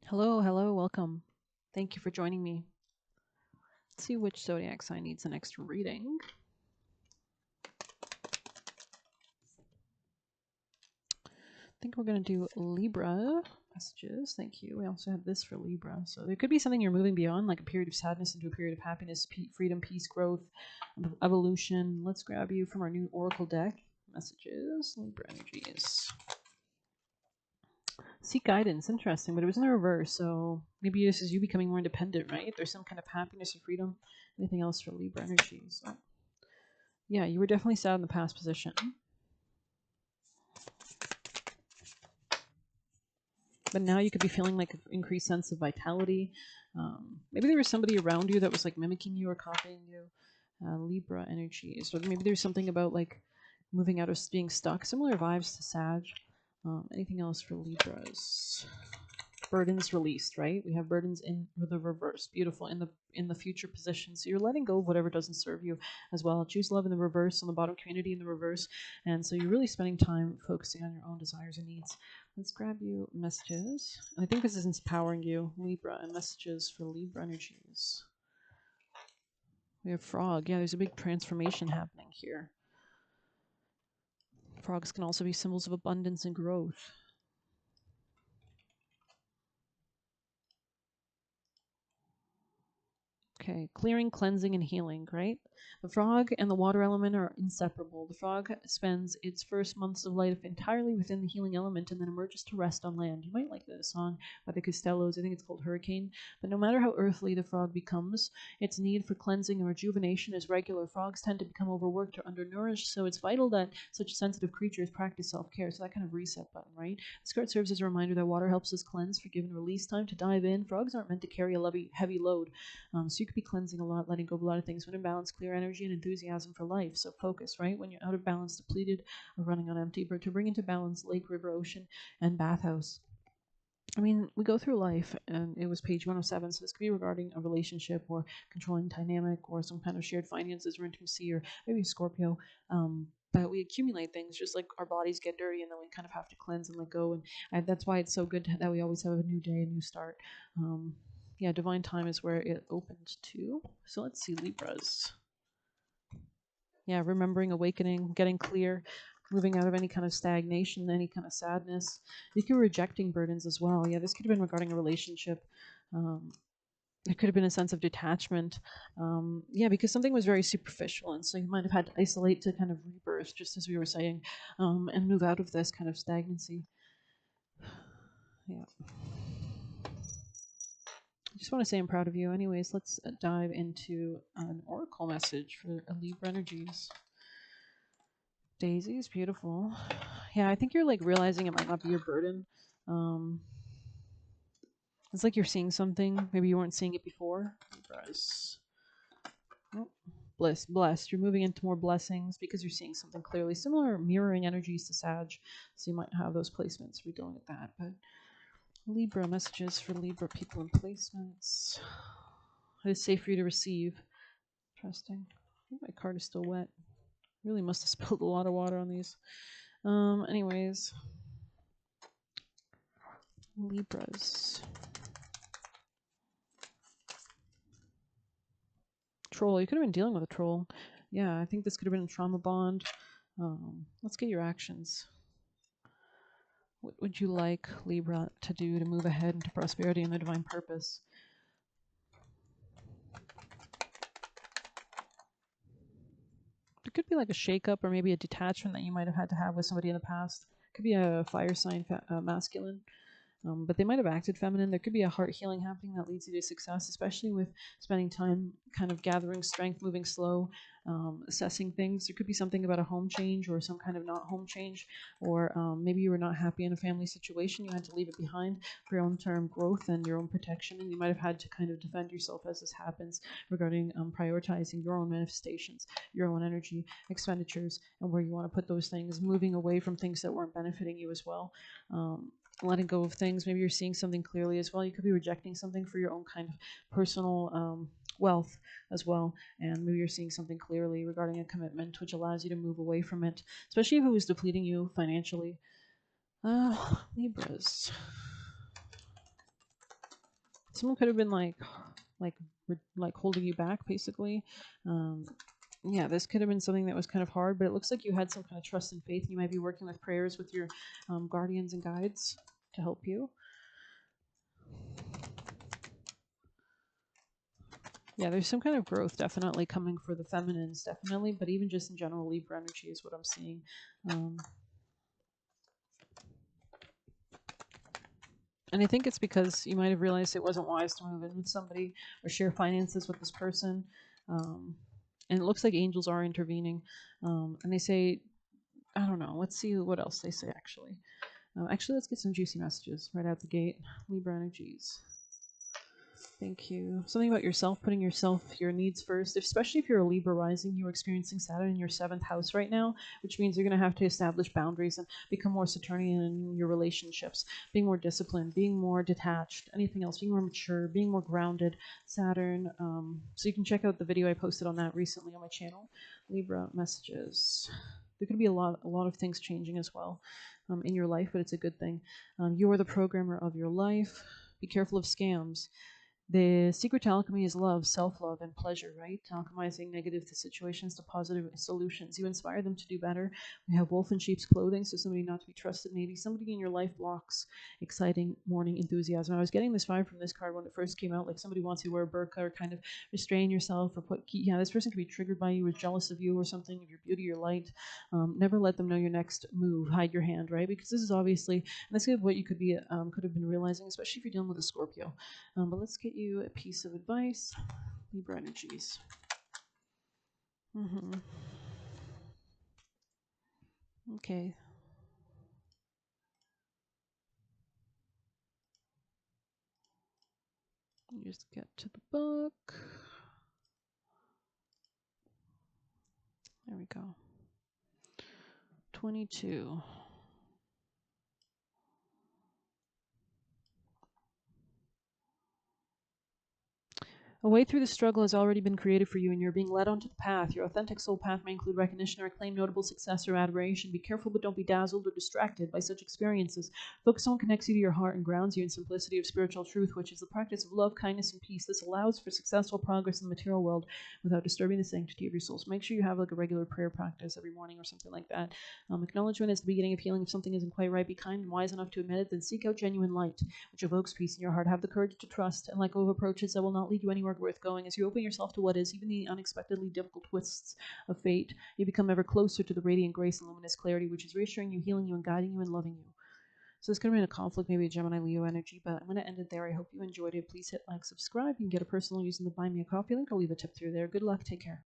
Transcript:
Hello, hello, welcome. Thank you for joining me. Let's see which zodiac sign needs an extra reading. I think we're going to do Libra messages. Thank you. We also have this for Libra. So there could be something you're moving beyond, like a period of sadness into a period of happiness, freedom, peace, growth, evolution. Let's grab you from our new Oracle deck. Messages, Libra energies. Seek guidance, interesting, but it was in the reverse. So maybe this is you becoming more independent, right? There's some kind of happiness or freedom. Anything else for Libra energies? So, yeah, you were definitely sad in the past position. But now you could be feeling like an increased sense of vitality. Maybe there was somebody around you that was like mimicking you or copying you. Libra energy. So maybe there's something about like moving out of being stuck. Similar vibes to Sag. Anything else for Libras? Burdens released, right? We have burdens in the reverse. Beautiful in the future position. So you're letting go of whatever doesn't serve you as well. Choose love in the reverse on the bottom, community in the reverse. And so you're really spending time focusing on your own desires and needs. Let's grab you messages. And I think this is empowering you, Libra, and messages for Libra energies. We have frog. Yeah, there's a big transformation happening here. Frogs can also be symbols of abundance and growth. Okay, clearing, cleansing, and healing, right? The frog and the water element are inseparable. The frog spends its first months of life entirely within the healing element and then emerges to rest on land. You might like the song by the Costellos. I think it's called Hurricane. But no matter how earthly the frog becomes, its need for cleansing and rejuvenation is regular. Frogs tend to become overworked or undernourished, so it's vital that such sensitive creatures practice self-care. So that kind of reset button, right? This card serves as a reminder that water helps us cleanse, forgive, and release. Time to dive in. Frogs aren't meant to carry a heavy load. So you could be cleansing a lot, letting go of a lot of things. When in balance, clear energy and enthusiasm for life. So focus, right? When you're out of balance, depleted, or running on empty, but to bring into balance lake, river, ocean, and bathhouse. I mean, we go through life, and it was page 107, so this could be regarding a relationship or controlling dynamic or some kind of shared finances or intimacy or maybe a Scorpio. But we accumulate things just like our bodies get dirty and then we kind of have to cleanse and let go. And that's why it's so good that we always have a new day, a new start. Yeah, divine time is where it opened to. So let's see, Libras. Yeah, remembering, awakening, getting clear, moving out of any kind of stagnation, any kind of sadness. You could be rejecting burdens as well. Yeah, this could have been regarding a relationship. Um, there could have been a sense of detachment. Yeah, because something was very superficial. And so you might have had to isolate to kind of rebirth, just as we were saying, and move out of this kind of stagnancy. Yeah. I just want to say I'm proud of you. Anyways, let's dive into an oracle message for Libra energies. Daisy is beautiful. Yeah, I think you're like realizing it might not be your burden. Um, it's like you're seeing something. Maybe you weren't seeing it before. Libras. Oh, blessed. You're moving into more blessings because you're seeing something clearly. Similar mirroring energies to Sag, so you might have those placements. We're dealing with that, but Libra messages for Libra people and placements. It is safe for you to receive. Interesting. I think my card is still wet. Really must have spilled a lot of water on these. Anyways. Libras. Troll. You could have been dealing with a troll. Yeah, I think this could have been a trauma bond. Let's get your actions. What would you like Libra to do to move ahead into prosperity and the divine purpose? It could be like a shakeup or maybe a detachment that you might have had to have with somebody in the past. It could be a fire sign, masculine. But they might have acted feminine. There could be a heart healing happening that leads you to success, especially with spending time kind of gathering strength, moving slow, assessing things. There could be something about a home change or some kind of not home change, or maybe you were not happy in a family situation. You had to leave it behind for your own term growth and your own protection, and you might have had to kind of defend yourself as this happens regarding prioritizing your own manifestations, your own energy expenditures, and where you want to put those things, moving away from things that weren't benefiting you as well. Letting go of things. Maybe you're seeing something clearly as well. You could be rejecting something for your own kind of personal wealth as well. And maybe you're seeing something clearly regarding a commitment, which allows you to move away from it, especially if it was depleting you financially. Libras. Someone could have been like, like holding you back, basically. Um, yeah, this could have been something that was kind of hard, but it looks like you had some kind of trust and faith. And you might be working with prayers with your guardians and guides to help you. Yeah, there's some kind of growth definitely coming for the feminines, definitely, but even just in general, Libra energy is what I'm seeing. Um, and I think it's because you might have realized it wasn't wise to move in with somebody or share finances with this person. Um, and it looks like angels are intervening. And they say, I don't know, let's see what else they say actually. Actually, let's get some juicy messages right out the gate. Libra energies. Thank you. Something about yourself, putting your needs first, especially if you're a Libra rising, you're experiencing Saturn in your seventh house right now, which means you're going to have to establish boundaries and become more Saturnian in your relationships, being more disciplined, being more detached, anything else, being more mature, being more grounded. Saturn. So you can check out the video I posted on that recently on my channel. Libra messages. There could be a lot of things changing as well in your life, but it's a good thing. You are the programmer of your life. Be careful of scams. The secret to alchemy is love, self-love, and pleasure, right? Alchemizing negative situations to positive solutions. You inspire them to do better. We have wolf in sheep's clothing, so somebody not to be trusted. Maybe somebody in your life blocks exciting morning enthusiasm. I was getting this vibe from this card when it first came out, like somebody wants you to wear a burqa or kind of restrain yourself or this person could be triggered by you or jealous of you or something, of your beauty, your light. Never let them know your next move. Hide your hand, right? Because this is obviously, and this is what you could have been realizing, especially if you're dealing with a Scorpio. But let's get you a piece of advice. Libra energies. Mm-hmm. Okay. Just get to the book. There we go. 22. A way through the struggle has already been created for you, and you're being led onto the path. Your authentic soul path may include recognition or acclaim, notable success, or adoration. Be careful, but don't be dazzled or distracted by such experiences. Focus on what connects you to your heart and grounds you in simplicity of spiritual truth, which is the practice of love, kindness, and peace. This allows for successful progress in the material world without disturbing the sanctity of your soul. So make sure you have like a regular prayer practice every morning or something like that. Acknowledgement is the beginning of healing. If something isn't quite right, be kind and wise enough to admit it. Then seek out genuine light, which evokes peace in your heart. Have the courage to trust and let go of approaches that will not lead you anywhere worth going. As you open yourself to what is, even the unexpectedly difficult twists of fate, you become ever closer to the radiant grace and luminous clarity, which is reassuring you, healing you, and guiding you and loving you. So this could have been a conflict, maybe a Gemini Leo energy, but I'm going to end it there. I hope you enjoyed it. Please hit like, subscribe. You can get a personal using the Buy Me a Coffee link. I'll leave a tip through there. Good luck. Take care.